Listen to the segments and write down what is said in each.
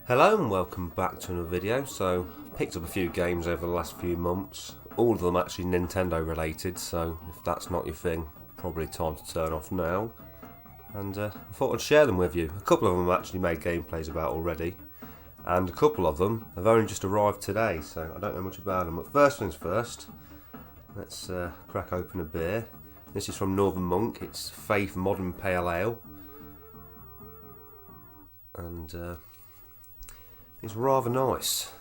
Hello and welcome back to another video. So I've picked up a few games over the last few months, all of them actually Nintendo related, so if that's not your thing, probably time to turn off now. And I thought I'd share them with you. A couple of them I've actually made gameplays about already, and a couple of them have only just arrived today, so I don't know much about them. But first things first, let's crack open a beer. This is from Northern Monk, it's Faith Modern Pale Ale. And it's rather nice.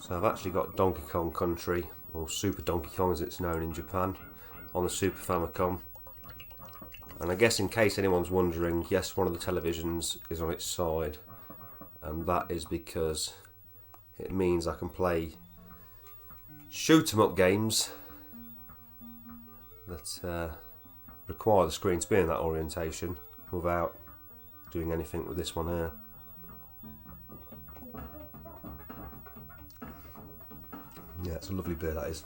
So I've actually got Donkey Kong Country, or Super Donkey Kong as it's known in Japan, on the Super Famicom. And I guess in case anyone's wondering, yes, one of the televisions is on its side, and that is because it means I can play shoot 'em up games that require the screen to be in that orientation without doing anything with this one here. Yeah, it's a lovely beer, that is.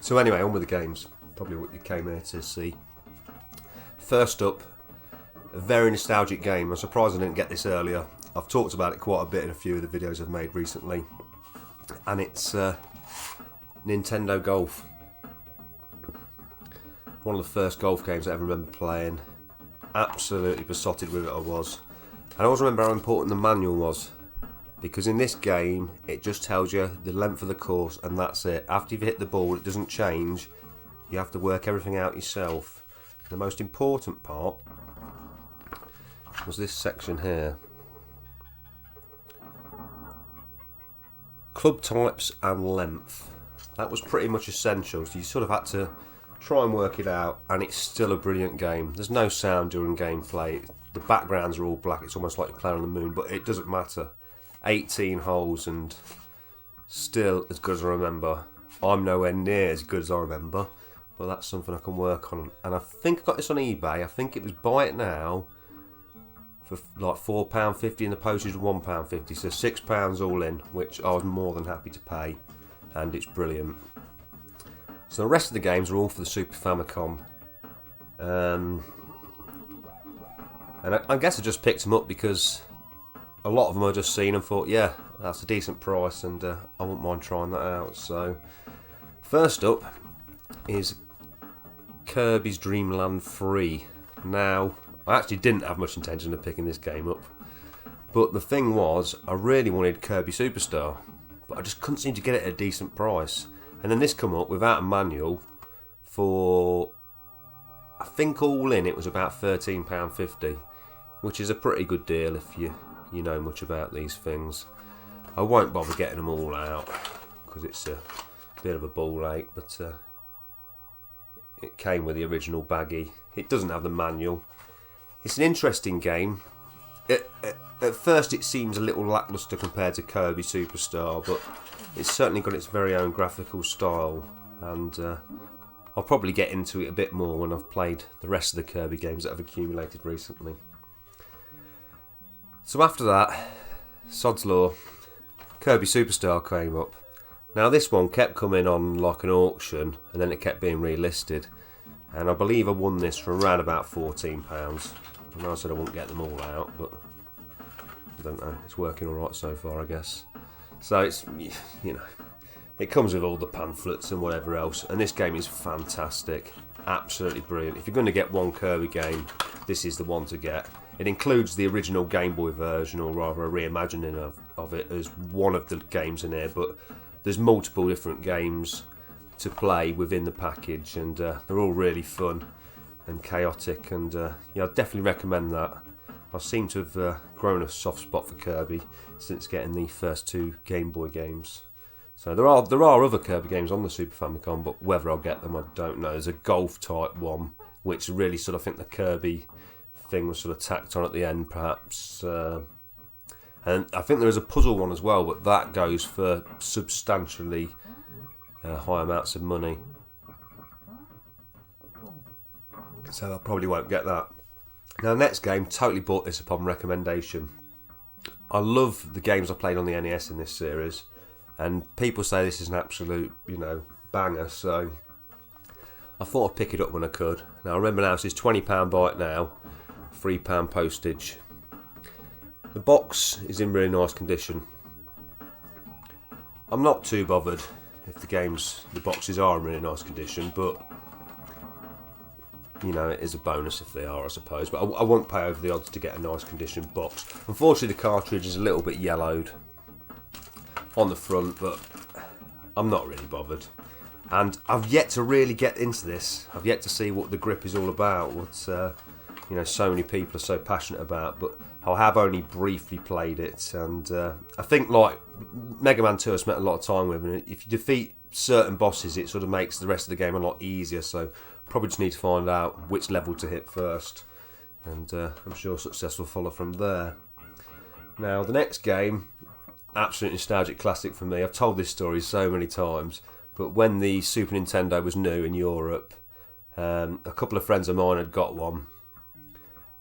So anyway, on with the games. Probably what you came here to see. First up, a very nostalgic game. I'm surprised I didn't get this earlier. I've talked about it quite a bit in a few of the videos I've made recently. And it's Nintendo Golf. One of the first golf games I ever remember playing. Absolutely besotted with it I was. And I always remember how important the manual was, because in this game it just tells you the length of the course and that's it. After you've hit the ball it doesn't change, you have to work everything out yourself. The most important part was this section here. Club types and length. That was pretty much essential, so you sort of had to try and work it out, and it's still a brilliant game. There's no sound during gameplay. The backgrounds are all black. It's almost like you're playing on the moon, but it doesn't matter. 18 holes and still as good as I remember. I'm nowhere near as good as I remember, but that's something I can work on. And I think I got this on eBay. I think it was buy it now for like £4.50 and the postage was £1.50, so £6 all in, which I was more than happy to pay, and it's brilliant. So the rest of the games are all for the Super Famicom. And I guess I just picked them up because a lot of them I just seen and thought, yeah, that's a decent price and I wouldn't mind trying that out. So first up is Kirby's Dream Land 3. Now, I actually didn't have much intention of picking this game up, but the thing was, I really wanted Kirby Superstar, but I just couldn't seem to get it at a decent price. And then this come up without a manual for, I think all in it was about £13.50, which is a pretty good deal if you know much about these things. I won't bother getting them all out because it's a bit of a ball ache, but it came with the original baggie. It doesn't have the manual. It's an interesting game. At first it seems a little lacklustre compared to Kirby Superstar, but it's certainly got its very own graphical style, and I'll probably get into it a bit more when I've played the rest of the Kirby games that I've accumulated recently. So after that, Sod's Law, Kirby Superstar came up. Now this one kept coming on like an auction, and then it kept being relisted, and I believe I won this for around about £14. And I said I wouldn't get them all out, but I don't know, it's working alright so far, I guess. So it's, you know, it comes with all the pamphlets and whatever else, and this game is fantastic, absolutely brilliant. If you're going to get one Kirby game, this is the one to get. It includes the original Game Boy version, or rather a reimagining of it as one of the games in here, but there's multiple different games to play within the package, and they're all really fun and chaotic, and yeah, I'd definitely recommend that. I seem to have grown a soft spot for Kirby since getting the first two Game Boy games. So there are other Kirby games on the Super Famicom, but whether I'll get them I don't know. There's a golf type one, which really sort of, I think the Kirby thing was sort of tacked on at the end perhaps. And I think there is a puzzle one as well, but that goes for substantially high amounts of money. So I probably won't get that. Now the next game, totally bought this upon recommendation. I love the games I played on the NES in this series, and people say this is an absolute, banger, so I thought I'd pick it up when I could. Now remember now, this is £20 buy it now, £3 postage. The box is in really nice condition. I'm not too bothered if the boxes are in really nice condition, but you know, it is a bonus if they are, I suppose. But I won't pay over the odds to get a nice condition box. Unfortunately, the cartridge is a little bit yellowed on the front, but I'm not really bothered. And I've yet to really get into this. I've yet to see what the grip is all about, what you know, so many people are so passionate about. But I have only briefly played it, and I think like Mega Man 2 I spent a lot of time with, and if you defeat certain bosses, it sort of makes the rest of the game a lot easier. So probably just need to find out which level to hit first, and I'm sure success will follow from there. Now the next game, absolute nostalgic classic for me. I've told this story so many times, but when the Super Nintendo was new in Europe, a couple of friends of mine had got one,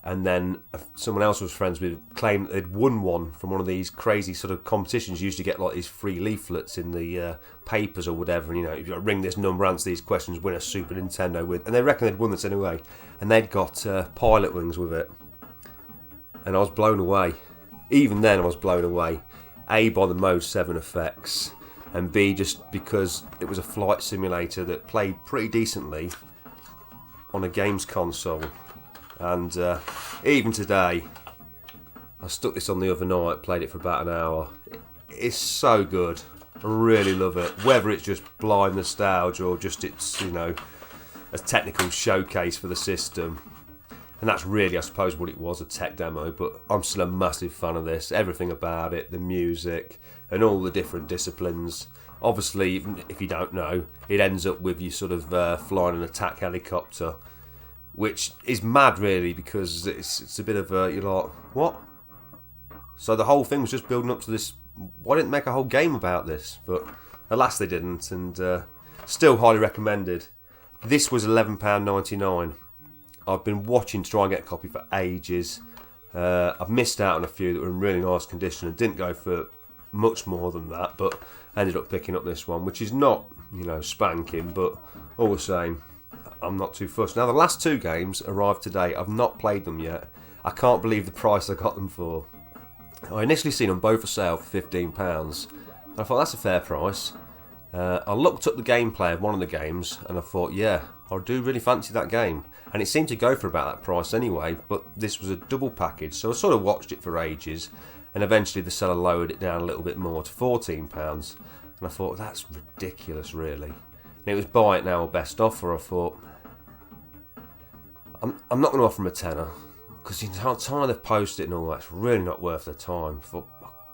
and then someone else was friends with claimed they'd won one from one of these crazy sort of competitions. You used to get like these free leaflets in the papers or whatever, and you know, if you ring this number, answer these questions, win a Super Nintendo with, and they reckon they'd won this anyway, and they'd got Pilot Wings with it, and I was blown away. Even then I was blown away, A, by the Mode 7 effects, and B, just because it was a flight simulator that played pretty decently on a games console. And even today, I stuck this on the other night, played it for about an hour. It's so good. I really love it. Whether it's just blind nostalgia or just it's, you know, a technical showcase for the system. And that's really, I suppose, what it was, a tech demo. But I'm still a massive fan of this. Everything about it, the music, and all the different disciplines. Obviously, if you don't know, it ends up with you sort of flying an attack helicopter, which is mad really, because it's a bit of a, you're like, what? So the whole thing was just building up to this. Why didn't they make a whole game about this? But alas they didn't, and still highly recommended. This was £11.99. I've been watching to try and get a copy for ages. I've missed out on a few that were in really nice condition and didn't go for much more than that, but ended up picking up this one, which is not, you know, spanking, but all the same, I'm not too fussed. Now the last two games arrived today. I've not played them yet. I can't believe the price I got them for. I initially seen them both for sale for £15, and I thought that's a fair price. I looked up the gameplay of one of the games, and I thought, yeah, I do really fancy that game. And it seemed to go for about that price anyway, but this was a double package, so I sort of watched it for ages, and eventually the seller lowered it down a little bit more to £14, and I thought, that's ridiculous really. And it was buy it now or best offer. I thought, I'm not going to offer them a tenner, because the time they've posted it and all that's really not worth the time. I thought,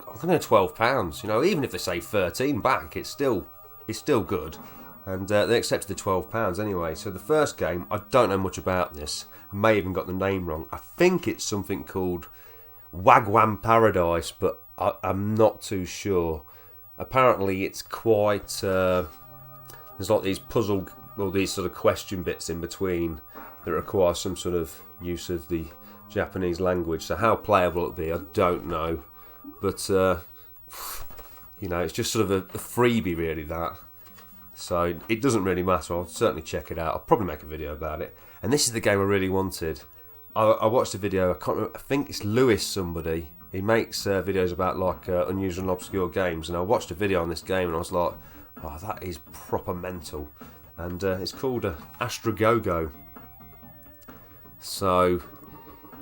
I'm going to £12, you know, even if they say 13 back, it's still good. And they accepted the £12 anyway. So the first game, I don't know much about this. I may even got the name wrong. I think it's something called Wagwan Paradise, but I'm not too sure. Apparently it's quite, there's like these puzzle, or these sort of question bits in between that require some sort of use of the Japanese language. So how playable it'll be, I don't know. But, you know, it's just sort of a freebie really, that. So it doesn't really matter. I'll certainly check it out. I'll probably make a video about it. And this is the game I really wanted. I watched a video, I can't remember, I think it's Lewis somebody. He makes videos about like unusual and obscure games, and I watched a video on this game and I was like, oh, that is proper mental. And it's called Astrogogo. So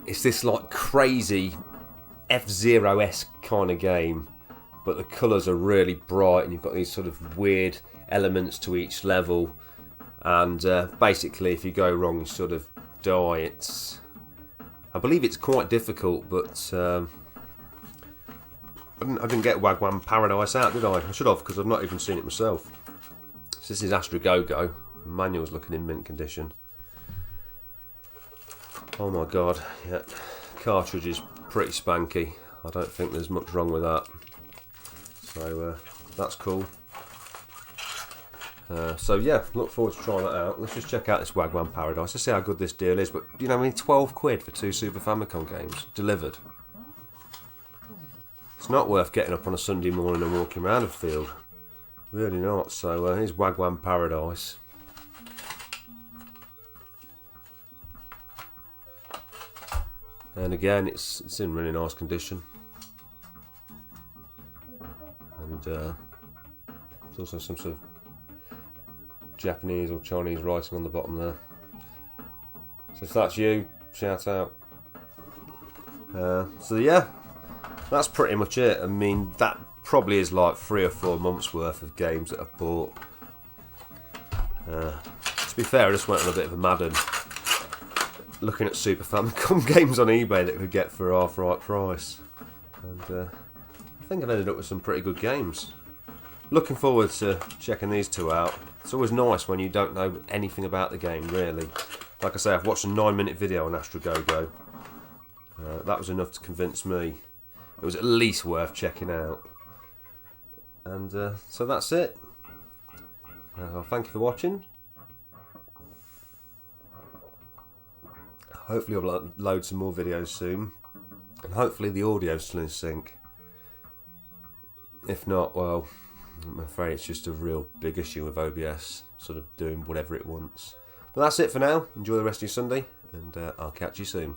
it's this like crazy F-Zero-esque kind of game, but the colours are really bright and you've got these sort of weird elements to each level, and basically if you go wrong you sort of die. I believe it's quite difficult, but I didn't get Wagwan Paradise out, did I? I should have, because I've not even seen it myself. So this is Astrogogo. The manual's looking in mint condition. Oh my god, yeah, cartridge is pretty spanky. I don't think there's much wrong with that. So that's cool. So yeah, look forward to trying that out. Let's just check out this Wagwan Paradise. Let's see how good this deal is. But you know, I mean, 12 quid for 2 Super Famicom games delivered. It's not worth getting up on a Sunday morning and walking around a field. Really not. So here's Wagwan Paradise. And again, it's in really nice condition. and there's also some sort of Japanese or Chinese writing on the bottom there. So if that's you, shout out. So yeah, that's pretty much it. I mean, that probably is like 3 or 4 months worth of games that I've bought. To be fair, I just went on a bit of a Madden, looking at Super Famicom games on eBay that could get for half right price, and I think I've ended up with some pretty good games. Looking forward to checking these two out. It's always nice when you don't know anything about the game, really. Like I say, I've watched a 9-minute video on Astro Go. That was enough to convince me it was at least worth checking out. And so that's it. Well, thank you for watching. Hopefully I'll upload some more videos soon, and hopefully the audio's still in sync. If not, well, I'm afraid it's just a real big issue with OBS sort of doing whatever it wants. But that's it for now. Enjoy the rest of your Sunday, and I'll catch you soon.